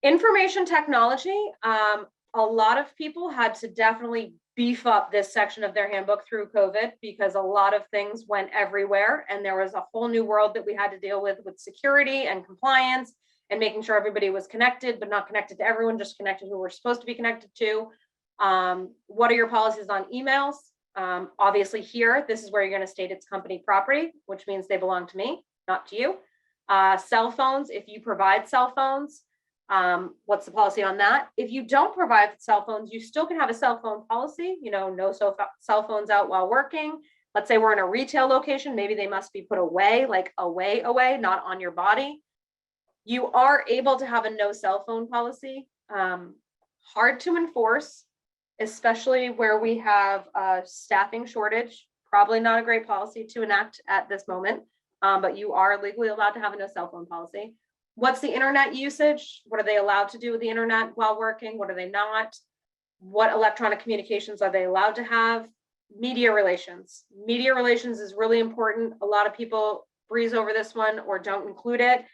Information technology, a lot of people had to definitely beef up this section of their handbook through COVID because a lot of things went everywhere and there was a whole new world that we had to deal with security and compliance and making sure everybody was connected, but not connected to everyone, just connected who we're supposed to be connected to. What are your policies on emails? Obviously here, this is where you're going to state it's company property, which means they belong to me, not to you. Cell phones, if you provide cell phones, what's the policy on that? If you don't provide cell phones, you still can have a cell phone policy, no cell phones out while working. Let's say we're in a retail location, maybe they must be put away, like away, not on your body. You are able to have a no cell phone policy. Hard to enforce, especially where we have a staffing shortage. Probably not a great policy to enact at this moment, but you are legally allowed to have a no cell phone policy. What's the internet usage? What are they allowed to do with the internet while working? What are they not? What electronic communications are they allowed to have? Media relations. Media relations is really important. A lot of people breeze over this one or don't include it.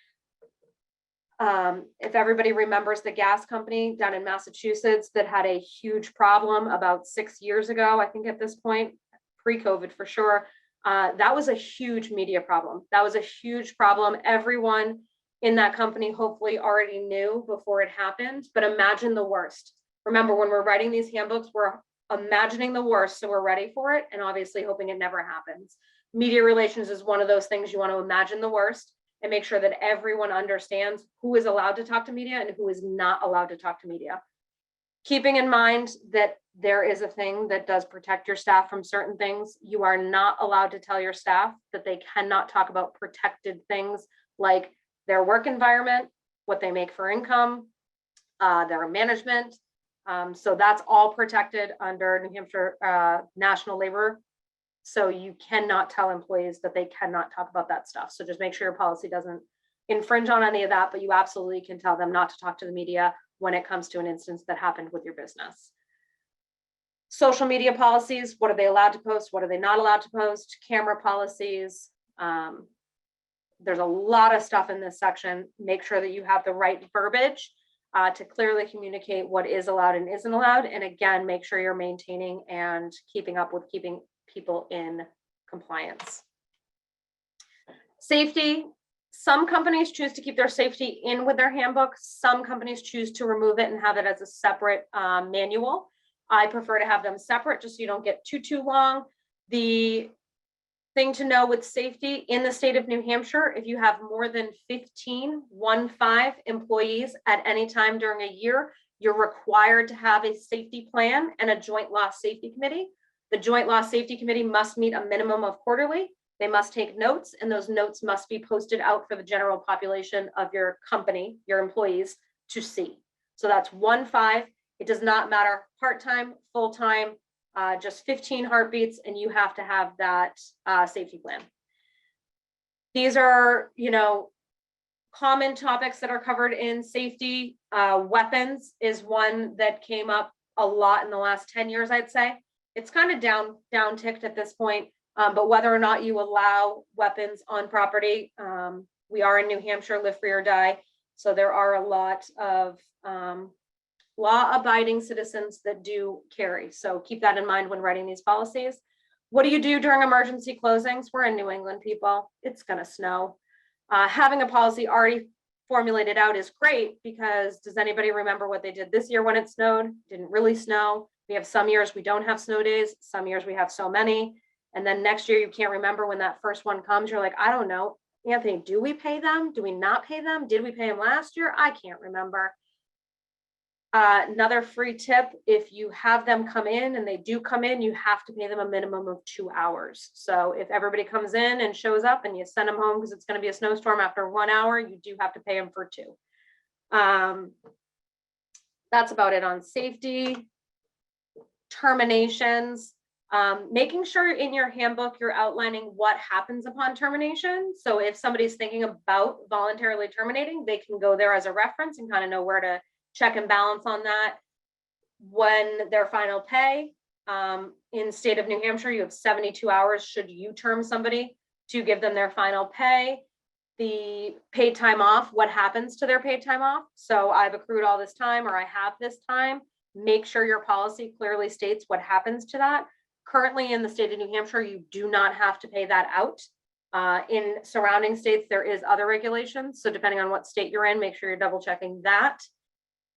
If everybody remembers the gas company down in Massachusetts that had a huge problem about 6 years ago, I think at this point, pre-COVID for sure, that was a huge media problem. That was a huge problem. Everyone in that company hopefully already knew before it happened, but imagine the worst. Remember, when we're writing these handbooks, we're imagining the worst, so we're ready for it, and obviously hoping it never happens. Media relations is one of those things you want to imagine the worst and make sure that everyone understands who is allowed to talk to media and who is not allowed to talk to media. Keeping in mind that there is a thing that does protect your staff from certain things. You are not allowed to tell your staff that they cannot talk about protected things like their work environment, what they make for income, their management. So that's all protected under New Hampshire National Labor. So you cannot tell employees that they cannot talk about that stuff. So just make sure your policy doesn't infringe on any of that, but you absolutely can tell them not to talk to the media when it comes to an instance that happened with your business. Social media policies, what are they allowed to post? What are they not allowed to post? Camera policies. There's a lot of stuff in this section. Make sure that you have the right verbiage to clearly communicate what is allowed and isn't allowed. And again, make sure you're maintaining and keeping up with keeping people in compliance. Safety. Some companies choose to keep their safety in with their handbook. Some companies choose to remove it and have it as a separate manual. I prefer to have them separate just so you don't get too long. The thing to know with safety in the state of New Hampshire, if you have more than 15 employees at any time during a year, you're required to have a safety plan and a joint loss safety committee. The joint loss safety committee must meet a minimum of quarterly. They must take notes, and those notes must be posted out for the general population of your company, your employees, to see. So that's 15. It does not matter part-time, full-time, just 15 heartbeats, and you have to have that safety plan. These are, common topics that are covered in safety. Weapons is one that came up a lot in the last 10 years, I'd say. It's kind of down ticked at this point, but whether or not you allow weapons on property, we are in New Hampshire, live free or die. So there are a lot of law-abiding citizens that do carry. So keep that in mind when writing these policies. What do you do during emergency closings? We're in New England, people. It's going to snow. Having a policy already formulated out is great, because does anybody remember what they did this year when it snowed? Didn't really snow. We have some years we don't have snow days. Some years we have so many. And then next year you can't remember when that first one comes. You're like, I don't know. Anthony, do we pay them? Do we not pay them? Did we pay them last year? I can't remember. Another free tip, if you have them come in and they do come in, you have to pay them a minimum of 2 hours. So if everybody comes in and shows up and you send them home because it's going to be a snowstorm after 1 hour, you do have to pay them for 2. That's about it on safety. Terminations. Making sure in your handbook you're outlining what happens upon termination. So if somebody's thinking about voluntarily terminating, they can go there as a reference and kind of know where to check and balance on that. When their final pay, in state of New Hampshire, you have 72 hours should you term somebody to give them their final pay. The paid time off, what happens to their paid time off? So I've accrued all this time, or I have this time. Make sure your policy clearly states what happens to that. Currently in the state of New Hampshire, you do not have to pay that out. In surrounding states, there is other regulations. So depending on what state you're in, make sure you're double checking that.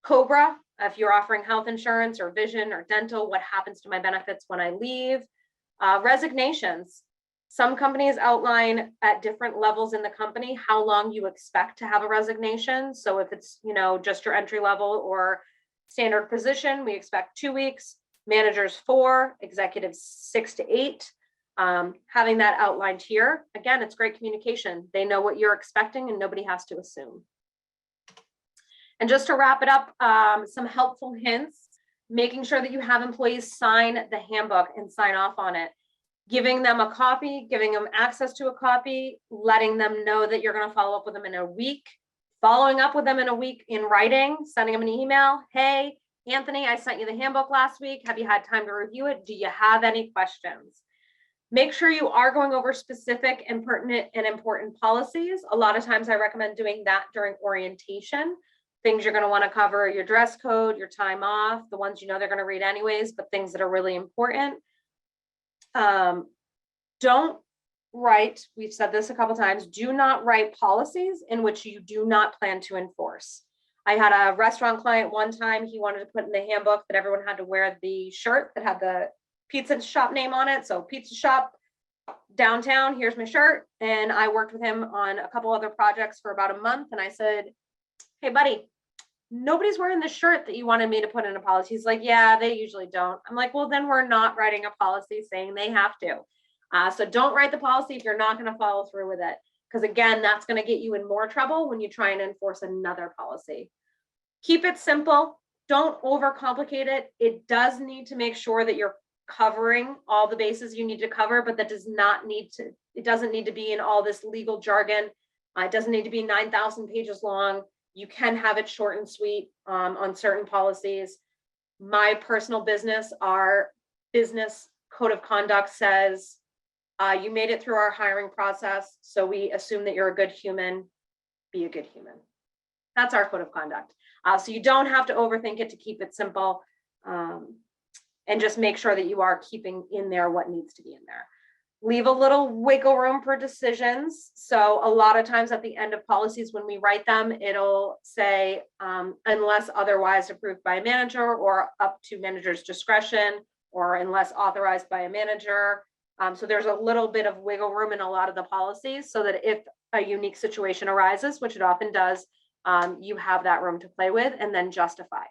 COBRA, if you're offering health insurance or vision or dental, what happens to my benefits when I leave? Resignations. Some companies outline at different levels in the company how long you expect to have a resignation. So if it's, just your entry level or standard position, we expect 2 weeks, managers 4, executives 6 to 8. Having that outlined here, again, it's great communication. They know what you're expecting and nobody has to assume. And just to wrap it up, some helpful hints, making sure that you have employees sign the handbook and sign off on it. Giving them a copy, giving them access to a copy, letting them know that you're going to follow up with them in a week, following up with them in a week in writing, sending them an email. Hey, Anthony, I sent you the handbook last week. Have you had time to review it? Do you have any questions? Make sure you are going over specific and pertinent and important policies. A lot of times I recommend doing that during orientation. Things you're going to want to cover, your dress code, your time off, the ones they're going to read anyways, but things that are really important. Don't write, we've said this a couple times, do not write policies in which you do not plan to enforce. I had a restaurant client one time, he wanted to put in the handbook that everyone had to wear the shirt that had the pizza shop name on it. So pizza shop downtown, here's my shirt. And I worked with him on a couple other projects for about a month. And I said, hey buddy, nobody's wearing the shirt that you wanted me to put in a policy. He's like, yeah, they usually don't. I'm like, well, then we're not writing a policy saying they have to. So don't write the policy if you're not going to follow through with it. Because again, that's going to get you in more trouble when you try and enforce another policy. Keep it simple. Don't overcomplicate it. It does need to make sure that you're covering all the bases you need to cover, but that does not need to, it doesn't need to be in all this legal jargon. It doesn't need to be 9,000 pages long. You can have it short and sweet on certain policies. My personal business, our business code of conduct says, you made it through our hiring process, so we assume that you're a good human. Be a good human. That's our code of conduct. So you don't have to overthink it to keep it simple, and just make sure that you are keeping in there what needs to be in there. Leave a little wiggle room for decisions. So a lot of times at the end of policies, when we write them, it'll say, unless otherwise approved by a manager or up to manager's discretion, or unless authorized by a manager. So there's a little bit of wiggle room in a lot of the policies so that if a unique situation arises, which it often does, you have that room to play with and then justify.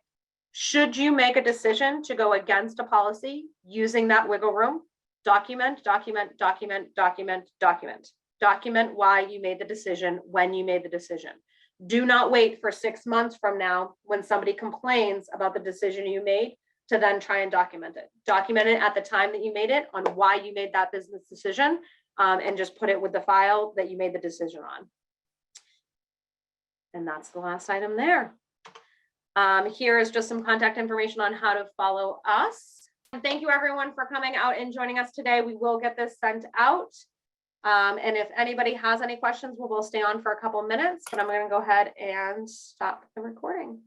Should you make a decision to go against a policy using that wiggle room, document, document, document, document, document. Document why you made the decision, when you made the decision. Do not wait for 6 months from now when somebody complains about the decision you made to then try and document it. Document it at the time that you made it on why you made that business decision, and just put it with the file that you made the decision on. And that's the last item there. Here is just some contact information on how to follow us. And thank you everyone for coming out and joining us today. We will get this sent out. And if anybody has any questions, we'll stay on for a couple minutes, but I'm going to go ahead and stop the recording.